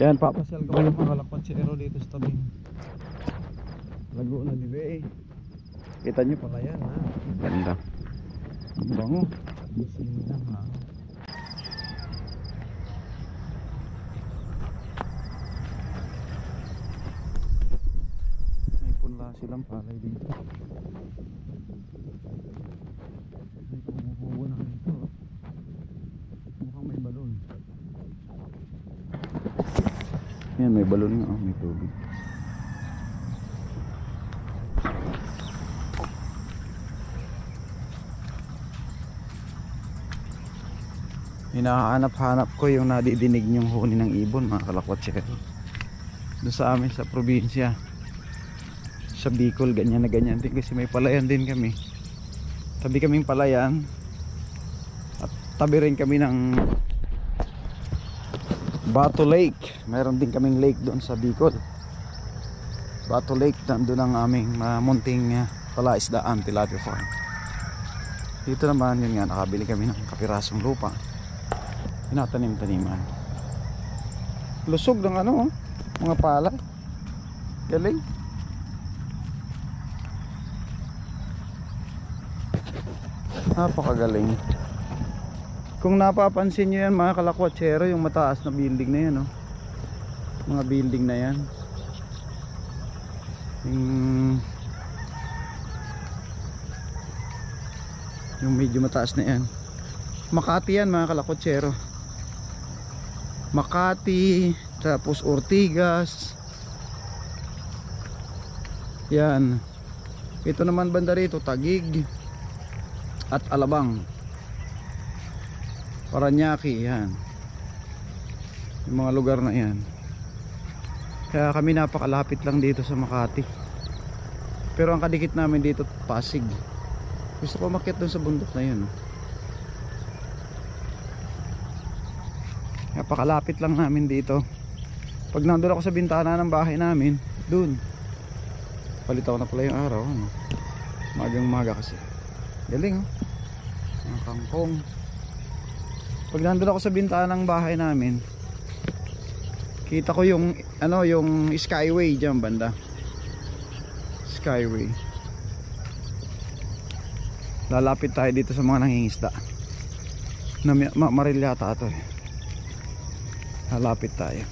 Yan, papasyal ko ng mga lakwatsero dito sa tabing Laguna de Bay. Kita nyo pala yan, ha? Ganda. Ang bango. Gising na, ha? May punla silang palay dito. May kumukubo na dito. Mukhang may balon. Yan, may balon nga, may tubig. Hinahanap-hanap ko yung nadidinig nyong huni ng ibon, mga kalakwatsero. Doon sa amin sa probinsya, sa Bicol, ganyan na ganyan din, kasi may palayan din kami. Tabi kaming palayan at tabi rin kami ng Bato Lake. Mayroon din kaming lake doon sa Bicol, Bato Lake. Nandun ang aming munting palaisdaan, tilapia farm. Dito naman, yun nga, nakabili kami ng kapirasong lupa, tinatanim-taniman. Lusog ng ano, mga palay. Galing. Napakagaling. Kung napapansin nyo yan, mga kalakwatsero, yung mataas na building na yan, oh. Mga building na yan, yung medyo mataas na yan, Makati yan, mga kalakwatsero. Makati, tapos Ortigas. Yan. Ito naman banda rito, Taguig at Alabang, Paranaque. Yan, yung mga lugar na yan. Kaya kami napakalapit lang dito sa Makati. Pero ang kadikit namin dito, Pasig. Gusto ko umakyat dun sa bundok na yun. Napakalapit lang namin dito. Pag nandun ako sa bintana ng bahay namin, dun palitaw na pala yung araw, ano? Magang maga kasi. Galing, oh. Ang kangkong. Pag nandun ako sa bintana ng bahay namin, kita ko yung ano, yung Skyway diyan banda. Skyway. Lalapit tayo dito sa mga nangingisda. Maril yata ito, eh. Halapit tayo.